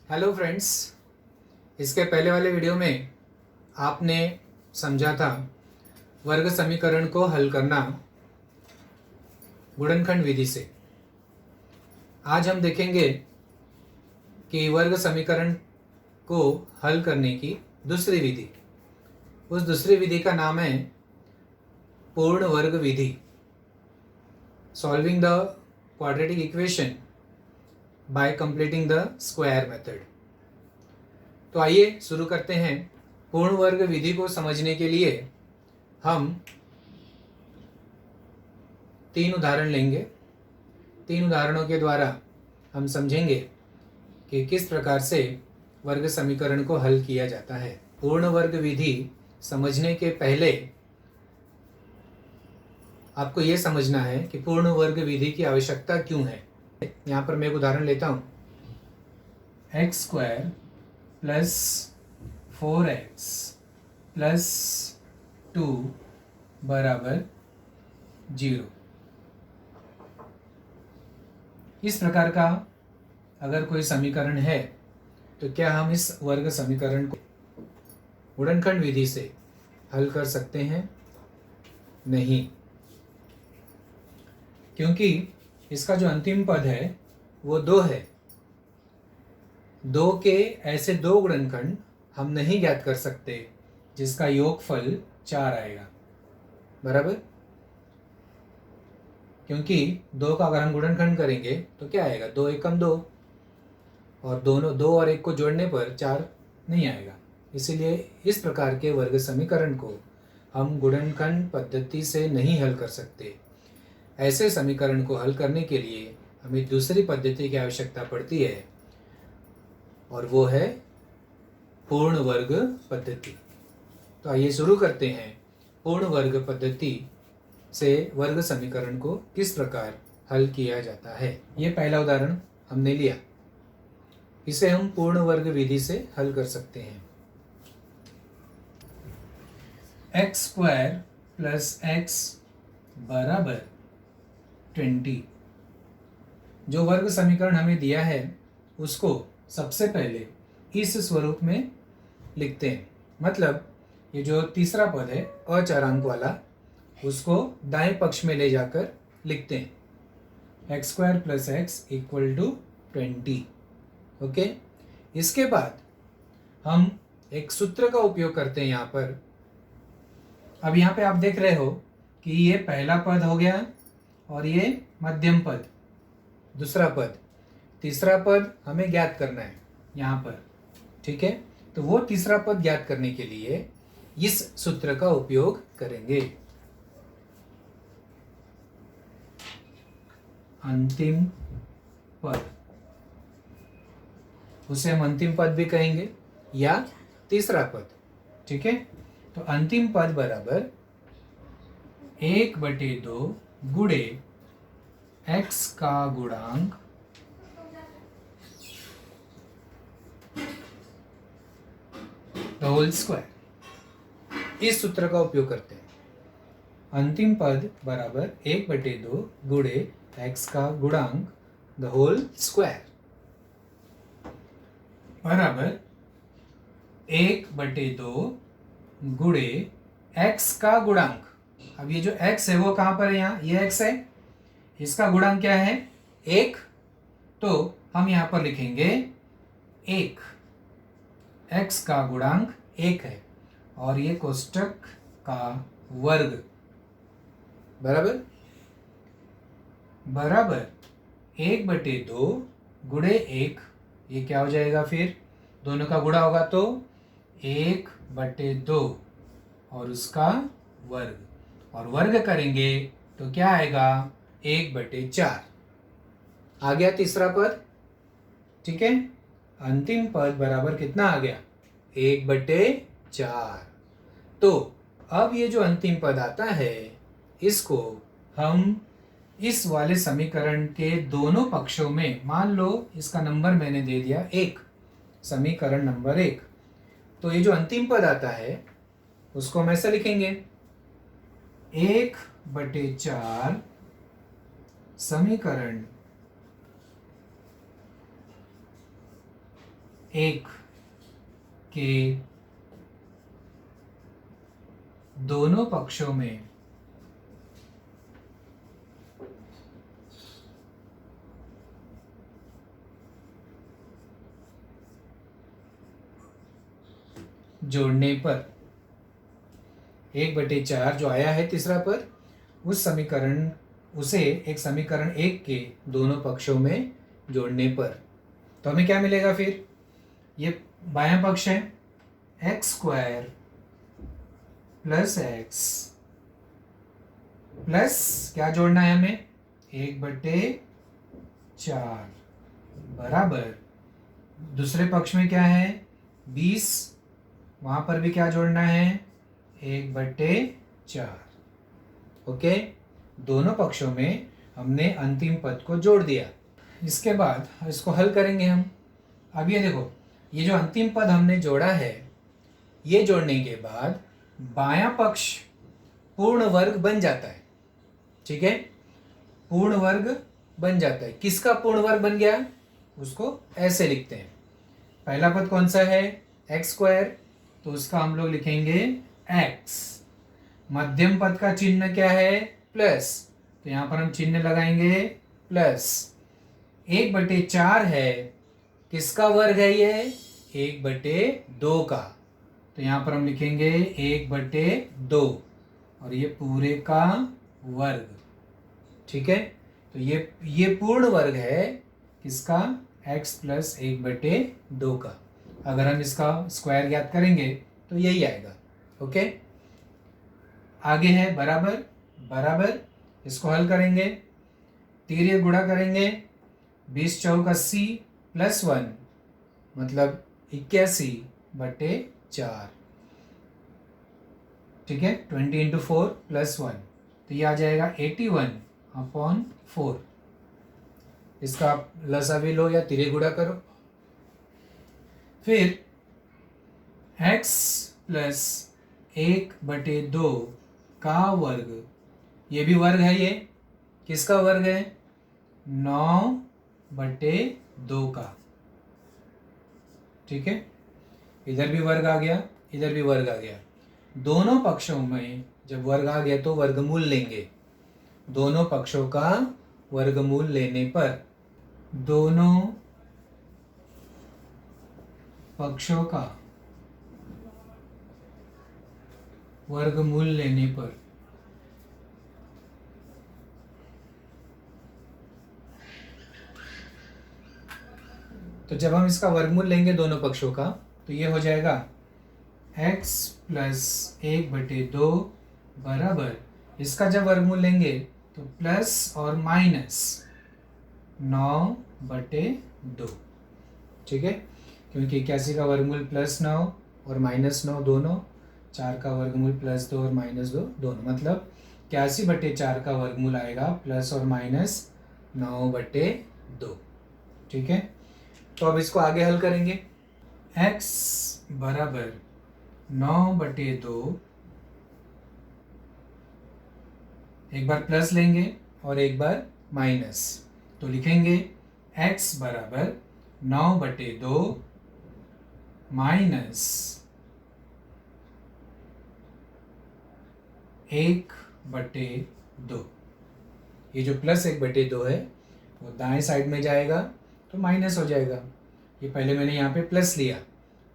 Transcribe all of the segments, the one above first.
Hello friends, इसके पहले वाले वीडियो में आपने समझा था वर्ग समीकरण को हल करना गुणनखंड विधि से। आज हम देखेंगे कि वर्ग समीकरण को हल करने की दूसरी विधि। उस दूसरी विधि का नाम है पूर्ण वर्ग विधि, solving the quadratic equation by completing the square method. तो आइए शुरू करते हैं। पूर्ण वर्ग विधि को समझने के लिए हम 3 उदाहरण लेंगे। 3 उदाहरणों के द्वारा हम समझेंगे कि किस प्रकार से वर्ग समीकरण को हल किया जाता है। पूर्ण वर्ग विधि समझने के पहले आपको यह समझना है कि पूर्ण वर्ग विधि की आवश्यकता क्यों है। यहाँ पर मैं एक उदाहरण लेता हूँ। x² प्लस 4x प्लस 2 बराबर 0। इस प्रकार का अगर कोई समीकरण है तो क्या हम इस वर्ग समीकरण को गुणनखंड विधि से हल कर सकते हैं? नहीं, क्योंकि इसका जो अंतिम पद है वो 2 है। 2 के ऐसे 2 गुणनखंड हम नहीं ज्ञात कर सकते जिसका योगफल 4 आएगा, बराबर। क्योंकि 2 का अगर हम गुणनखंड करेंगे तो क्या आएगा? 2 एकम 2, और दोनों 2 और 1 को जोड़ने पर 4 नहीं आएगा। इसीलिए इस प्रकार के वर्ग समीकरण को हम गुणनखंड पद्धति से नहीं हल कर सकते। ऐसे समीकरण को हल करने के लिए हमें दूसरी पद्धति की आवश्यकता पड़ती है, और वो है पूर्ण वर्ग पद्धति। तो आइए शुरू करते हैं। पूर्ण वर्ग पद्धति से वर्ग समीकरण को किस प्रकार हल किया जाता है। ये पहला उदाहरण हमने लिया, इसे हम पूर्ण वर्ग विधि से हल कर सकते हैं। x² प्लस x बराबर 20। जो वर्ग समीकरण हमें दिया है उसको सबसे पहले इस स्वरूप में लिखते हैं। मतलब ये जो तीसरा पद है अचरांक वाला, उसको दाएं पक्ष में ले जाकर लिखते हैं। x² plus x equal to 20। Okay, इसके बाद हम एक सूत्र का उपयोग करते हैं यहाँ पर। अब यहाँ पे आप देख रहे हो कि ये पहला पद हो गया और ये मध्यम पद, दूसरा पद, तीसरा पद हमें ज्ञात करना है यहाँ पर, ठीक है। तो वो तीसरा पद ज्ञात करने के लिए इस सूत्र का उपयोग करेंगे। अंतिम पद, उसे हम अंतिम पद भी कहेंगे या तीसरा पद, ठीक है। तो अंतिम पद बराबर 1/2 गुणे x का गुणांक द होल स्क्वायर। इस सूत्र का उपयोग करते हैं। अंतिम पद बराबर 1/2 गुणे x का गुणांक द होल स्क्वायर बराबर 1/2 गुणे x का गुणांक। अब ये जो x है वो कहां पर है? यहाँ ये x है, इसका गुणांक क्या है? 1। तो हम यहां पर लिखेंगे 1। x का गुणांक 1 है और ये कोष्टक का वर्ग बराबर 1/2 गुणे 1। ये क्या हो जाएगा? फिर दोनों का गुणा होगा तो 1/2 और उसका वर्ग, और वर्ग करेंगे तो क्या आएगा? 1/4 आ गया तीसरा पद, ठीक है। अंतिम पद बराबर कितना आ गया? 1/4। तो अब ये जो अंतिम पद आता है इसको हम इस वाले समीकरण के दोनों पक्षों में, मान लो इसका नंबर मैंने दे दिया 1, समीकरण नंबर 1। तो ये जो अंतिम पद आता है उसको हम ऐसे लिखेंगे 1/4 समीकरण एक के दोनों पक्षों में जोड़ने पर 1/4 जो आया है तीसरा पद, उस समीकरण उसे एक समीकरण 1 के दोनों पक्षों में जोड़ने पर तो हमें क्या मिलेगा फिर? ये बायां पक्ष है x² प्लस x प्लस क्या जोड़ना है हमें? 1/4 बराबर दूसरे पक्ष में क्या है? 20, वहां पर भी क्या जोड़ना है? 1/4। ओके, दोनों पक्षों में हमने अंतिम पद को जोड़ दिया। इसके बाद इसको हल करेंगे हम। अब ये देखो, ये जो अंतिम पद हमने जोड़ा है, ये जोड़ने के बाद बायां पक्ष पूर्ण वर्ग बन जाता है। ठीक है, पूर्ण वर्ग बन जाता है। किसका पूर्ण वर्ग बन गया? उसको ऐसे लिखते हैं। पहला पद कौन सा है? x², तो उसका हम लोग लिखेंगे x। मध्यम पद का चिन्ह क्या है? प्लस, तो यहां पर हम चिन्ह लगाएंगे प्लस। 1/4 है, किसका वर्ग है ये? 1/2 का, तो यहां पर हम लिखेंगे 1/2 और ये पूरे का वर्ग। ठीक है, तो ये पूर्ण वर्ग है किसका? x प्लस 1/2 का। अगर हम इसका स्क्वायर ज्ञात करेंगे तो यही आएगा। ओके, आगे है बराबर। बराबर इसको हल करेंगे, तिर्यक गुणा करेंगे। 20 चौक 80 प्लस 1 मतलब 81/4। ठीक है, 20 × 4 प्लस 1, तो ये आ जाएगा 81/4। इसका लसा भी लो या तिर्यक गुणा करो। फिर x प्लस 1/2 का वर्ग, ये भी वर्ग है। ये किसका वर्ग है? 9/2 का। ठीक है, इधर भी वर्ग आ गया, इधर भी वर्ग आ गया। दोनों पक्षों में जब वर्ग आ गया तो वर्गमूल लेंगे। दोनों पक्षों का वर्गमूल लेने पर, दोनों पक्षों का वर्गमूल लेने पर तो जब हम इसका वर्गमूल लेंगे दोनों पक्षों का, तो ये हो जाएगा x प्लस 1/2 बराबर, इसका जब वर्गमूल लेंगे तो प्लस और माइनस 9/2। ठीक है, क्योंकि 81 का वर्गमूल +9 और -9 दोनों, 4 का वर्गमूल +2 और -2 दोनों, मतलब 81/4 का वर्गमूल आएगा प्लस और माइनस 9/2। ठीक है, तो अब इसको आगे हल करेंगे। x बराबर 9/2, एक बार प्लस लेंगे और एक बार माइनस, तो लिखेंगे x बराबर 9/2 माइनस 1/2। ये जो प्लस 1/2 है वो दाएं साइड में जाएगा तो माइनस हो जाएगा। ये पहले मैंने यहाँ पे प्लस लिया,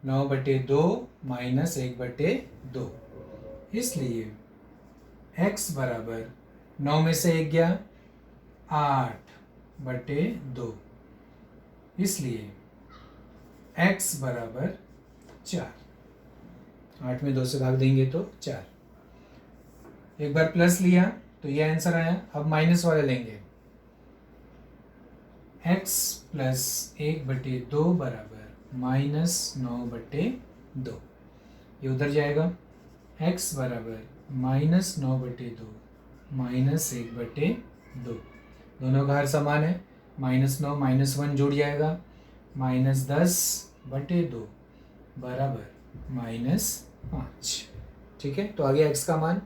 9/2 माइनस 1/2, इसलिए x बराबर 9 में से 1 गया 8/2, इसलिए x बराबर 4। 8 में 2 से भाग देंगे तो 4। एक बार प्लस लिया तो ये आंसर आया। अब माइनस वाले लेंगे, x प्लस 1/2 बराबर -9/2, ये उधर जाएगा। x बराबर -9/2 -1/2, दोनों का हर समान है। -9 -1 जुड़ जाएगा, -10/2 बराबर -5। ठीक है, तो आगे x का मान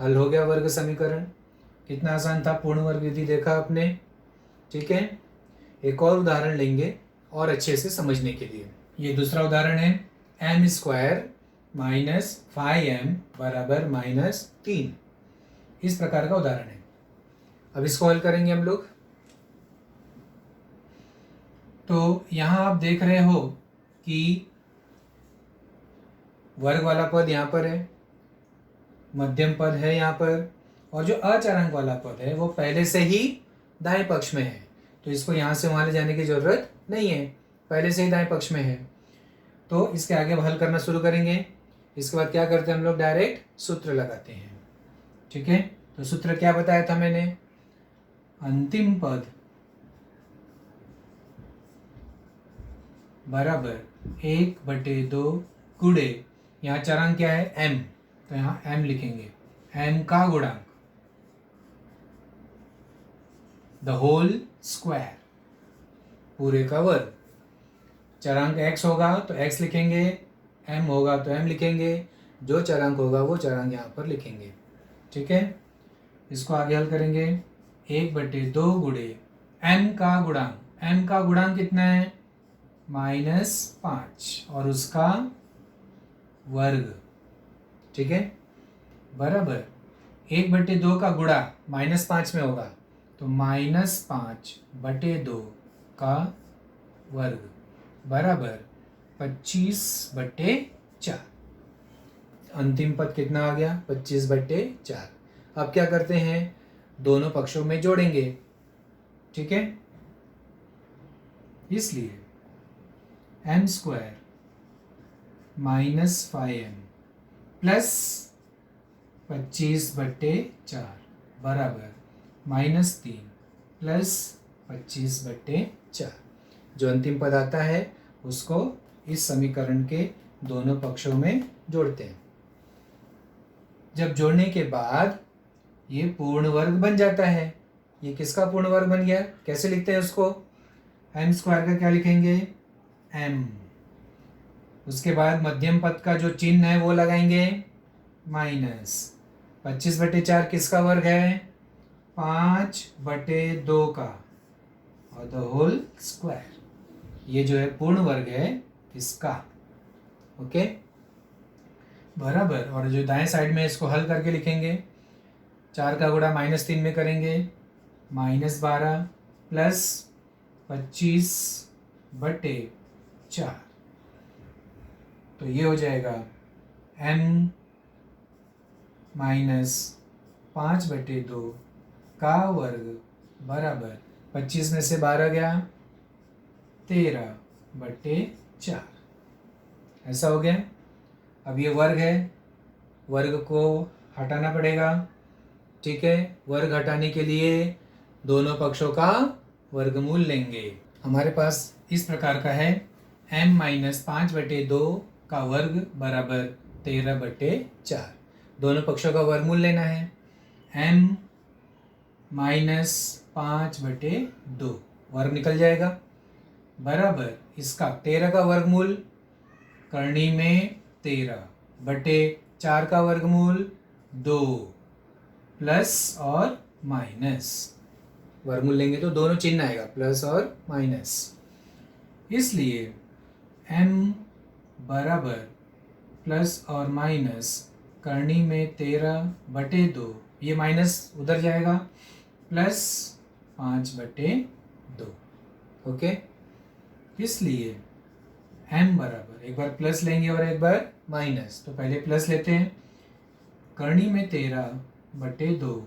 हल हो गया। वर्ग समीकरण कितना आसान था, पूर्ण वर्ग विधि देखा आपने। ठीक है, एक और उदाहरण लेंगे और अच्छे से समझने के लिए। ये दूसरा उदाहरण है एम स्क्वायर माइनस 5m बराबर -3। इस प्रकार का उदाहरण है। अब इसको हल करेंगे हम लोग। तो यहाँ आप देख रहे हो कि वर्ग वाला पद यहाँ पर है, मध्यम पद है यहाँ पर, और जो अचरांक वाला पद है वो पहले से ही दाएं पक्ष में है, तो इसको यहाँ से वहाँ ले जाने की जरूरत नहीं है, पहले से ही दाएं पक्ष में है। तो इसके आगे अब हल करना शुरू करेंगे। इसके बाद क्या करते हैं हम लोग, डायरेक्ट सूत्र लगाते हैं। ठीक है, तो सूत्र क्या बताया था मैंने, अंतिम पद बराबर 1/2 गुणे, यहाँ चरांक क्या है m, तो यहाँ m लिखेंगे, m का गुणांक द होल स्क्वायर, पूरे का वर्ग। चरांक x होगा तो x लिखेंगे, m होगा तो m लिखेंगे, जो चरांक होगा वो चरांक यहाँ पर लिखेंगे। ठीक है, इसको आगे हल करेंगे। 1/2 गुणे m का गुणांक, m का गुणांक कितना है -5 और उसका वर्ग। ठीक है, बराबर 1/2 का गुणा -5 में होगा तो -5/2 का वर्ग बराबर 25/4। अंतिम पद कितना आ गया 25/4। अब क्या करते हैं, दोनों पक्षों में जोड़ेंगे। ठीक है, इसलिए m स्क्वायर -5m प्लस 25/4 बराबर -3 प्लस 25/4। जो अंतिम पद आता है उसको इस समीकरण के दोनों पक्षों में जोड़ते हैं। जब जोड़ने के बाद ये पूर्ण वर्ग बन जाता है। ये किसका पूर्ण वर्ग बन गया, कैसे लिखते हैं उसको, m स्क्वायर का क्या लिखेंगे m, उसके बाद मध्यम पद का जो चिन्ह है वो लगाएंगे माइनस, 25/4 किसका वर्ग है 5/2 का, और द होल स्क्वायर, ये जो है पूर्ण वर्ग है इसका। ओके, बराबर। और जो दाएं साइड में इसको हल करके लिखेंगे, 4 का गुणा -3 में करेंगे, -12 प्लस 25/4, तो ये हो जाएगा m -5/2 का वर्ग बराबर 25 में से 12 गया 13/4। ऐसा हो गया। अब ये वर्ग है, वर्ग को हटाना पड़ेगा। ठीक है, वर्ग हटाने के लिए दोनों पक्षों का वर्गमूल लेंगे। हमारे पास इस प्रकार का है m -5/2 का वर्ग बराबर 13/4। दोनों पक्षों का वर्गमूल लेना है। m -5/2 वर्ग निकल जाएगा बराबर इसका 13 का वर्गमूल करनी में 13/4 का वर्गमूल 2 प्लस और माइनस, वर्गमूल लेंगे तो दोनों चिन्ह आएगा प्लस और माइनस। इसलिए m बराबर प्लस और माइनस करनी में 13/2, ये माइनस उधर जाएगा, प्लस 5/2। ओके, इसलिए m बराबर, एक बार प्लस लेंगे और एक बार माइनस, तो पहले प्लस लेते हैं, करनी में 13/2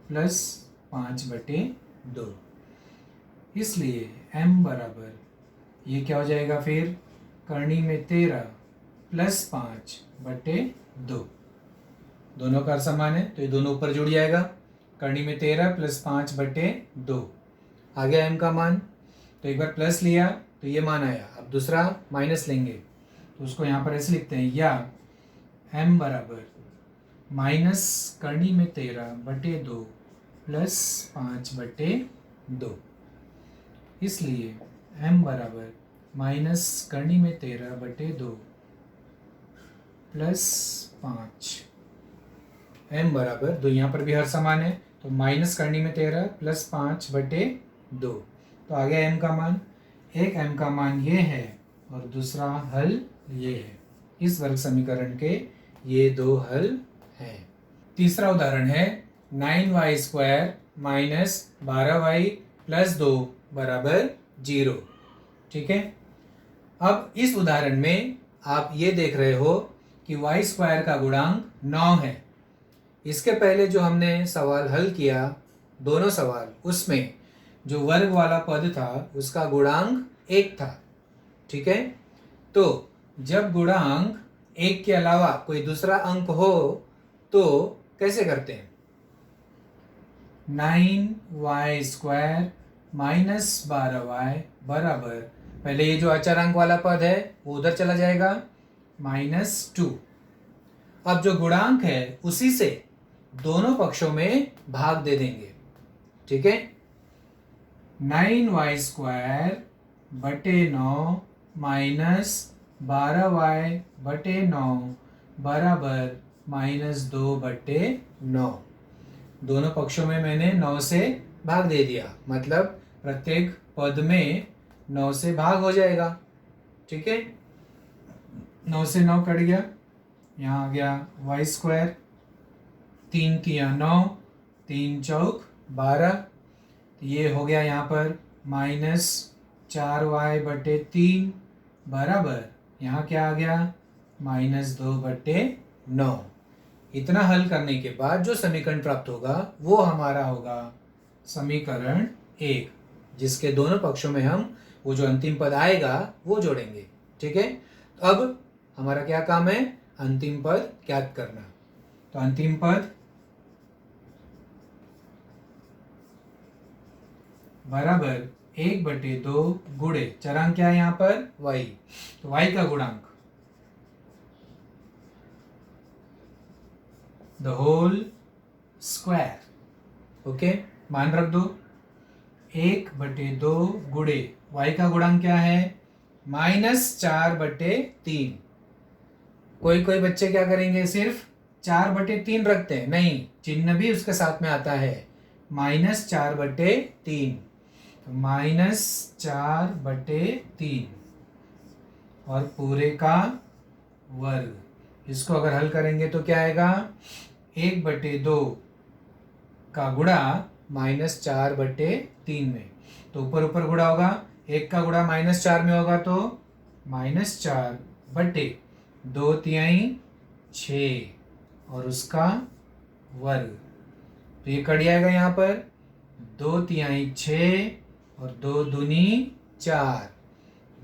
प्लस 5/2। इसलिए m बराबर, ये क्या हो जाएगा फिर, करनी में 13 प्लस 5/2, दोनों का समान है तो ये दोनों ऊपर जुड़ जाएगा। करनी में 13 प्लस 5/2 आ गया m का मान, तो एक बार प्लस लिया तो ये मान आया। अब दूसरा माइनस लेंगे तो उसको यहाँ पर ऐसे लिखते हैं, या m बराबर माइनस करनी में 13/2 प्लस 5/2। इसलिए m बराबर माइनस करनी में 13/2 प्लस 5, m बराबर, दो यहाँ पर भी हर समान है तो माइनस करनी में 13 प्लस 5/2, तो आ गया m का मान। एक m का मान ये है और दूसरा हल ये है। इस वर्ग समीकरण के ये दो हल हैं। तीसरा उदाहरण है 9y² माइनस 12y प्लस 2 बराबर 0। ठीक है, अब इस उदाहरण में आप ये देख रहे हो कि y² का गुणांक 9 है। इसके पहले जो हमने सवाल हल किया, दोनों सवाल, उसमें जो वर्ग वाला पद था उसका गुणांक 1 था। ठीक है, तो जब गुणांक 1 के अलावा कोई दूसरा अंक हो तो कैसे करते हैं? 9y² माइनस 12y बराबर, पहले ये जो अचरांक वाला पद है वो उधर चला जाएगा, -2। अब जो गुणांक है उसी से दोनों पक्षों में भाग दे देंगे। ठीक है, 9y² बटे 9 माइनस 12y/9 बराबर -2 बटे 9। दोनों पक्षों में मैंने 9 से भाग दे दिया, मतलब प्रत्येक पद में 9 से भाग हो जाएगा। ठीक है, 9 से 9 कट गया, यहाँ आ गया y², 3 तिया 9, 3 चौक 12, ये हो गया यहाँ पर -4y/3 बराबर, यहाँ क्या आ गया, -2 बटे 9। इतना हल करने के बाद जो समीकरण प्राप्त होगा वो हमारा होगा समीकरण 1, जिसके दोनों पक्षों में हम वो जो अंतिम पद आएगा वो जोड़ेंगे। ठीक है, तो अब हमारा क्या काम है? अंतिम पद ज्ञात करना। तो अंतिम पद बराबर 1/2 गुणे चरांक क्या है यहाँ पर? y। तो y का गुणांक द होल स्क्वायर। ओके, मान रख दो, 1/2 गुणे y का गुणांक क्या है? -4/3। कोई कोई बच्चे क्या करेंगे, सिर्फ 4/3 रखते हैं, नहीं, चिन्ह भी उसके साथ में आता है, -4/3, -4/3 और पूरे का वर्ग। इसको अगर हल करेंगे तो क्या आएगा? 1/2 का गुणा -4/3 में, तो ऊपर ऊपर गुणा होगा, 1 का गुणा -4 में होगा तो -4/2 तिहाई 6 और उसका वर्ग। तो ये कट जाएगा यहाँ पर, 2 तिहाई 6 और 2 दूनी 4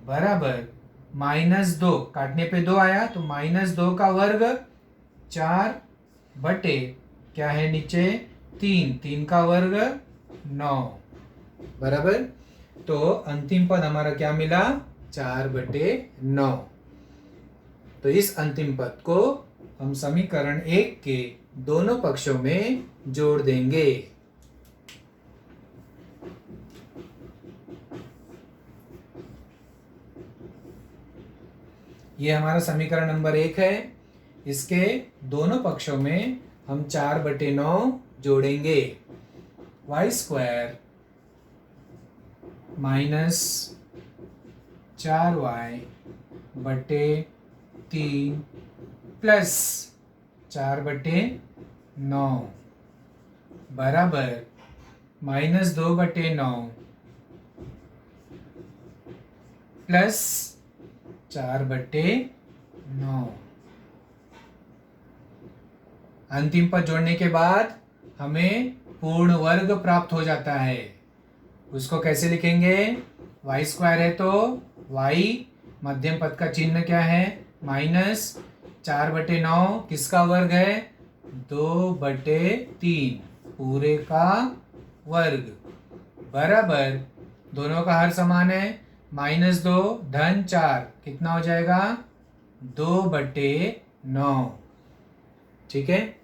बराबर -2, काटने पे 2 आया तो -2 का वर्ग 4 बटे क्या है नीचे 3 का वर्ग 9 बराबर। तो अंतिम पद हमारा क्या मिला? 4/9। तो इस अंतिम पद को हम समीकरण 1 के दोनों पक्षों में जोड़ देंगे। ये हमारा समीकरण नंबर 1 है। इसके दोनों पक्षों में हम 4/9 जोड़ेंगे। y² माइनस 4y/3 प्लस 4/9 बराबर -2/9 प्लस 4/9। अंतिम पद जोड़ने के बाद हमें पूर्ण वर्ग प्राप्त हो जाता है। उसको कैसे लिखेंगे? y² है तो y, मध्यम पद का चिन्ह क्या है? -4/9 किसका वर्ग है? 2/3 पूरे का वर्ग बराबर, दोनों का हर समान है, -2 धन 4 कितना हो जाएगा? 2/9। ठीक है,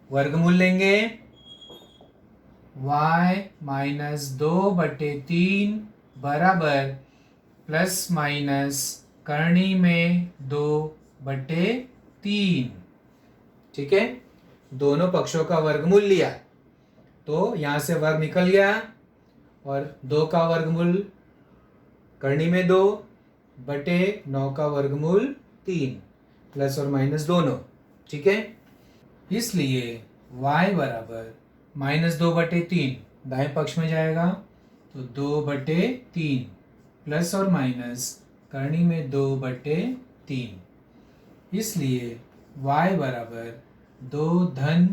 वर्गमूल लेंगे, y -2/3 बराबर प्लस माइनस करनी में 2/3। ठीक है, दोनों पक्षों का वर्गमूल लिया तो यहाँ से वर्ग निकल गया और 2 का वर्गमूल करनी में 2, बटे 9 का वर्गमूल 3 प्लस और माइनस दोनों, ठीक है। इसलिए y बराबर -2/3 दाएं पक्ष में जाएगा तो 2/3 प्लस और माइनस करनी में 2/3, इसलिए y बराबर 2 धन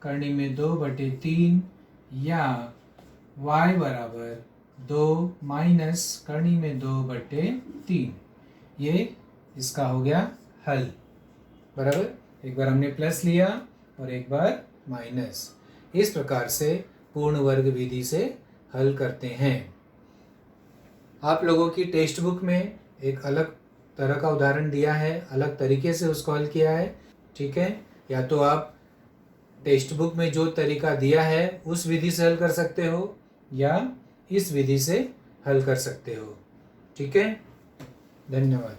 करनी में 2/3 या y बराबर 2 माइनस करनी में 2/3। ये इसका हो गया हल, बराबर। एक बार हमने प्लस लिया और एक बार माइनस। इस प्रकार से पूर्ण वर्ग विधि से हल करते हैं। आप लोगों की टेक्स्ट बुक में एक अलग तरह का उदाहरण दिया है, अलग तरीके से उसको हल किया है, ठीक है। या तो आप टेक्स्ट बुक में जो तरीका दिया है उस विधि से हल कर सकते हो या इस विधि से हल कर सकते हो, ठीक है। धन्यवाद।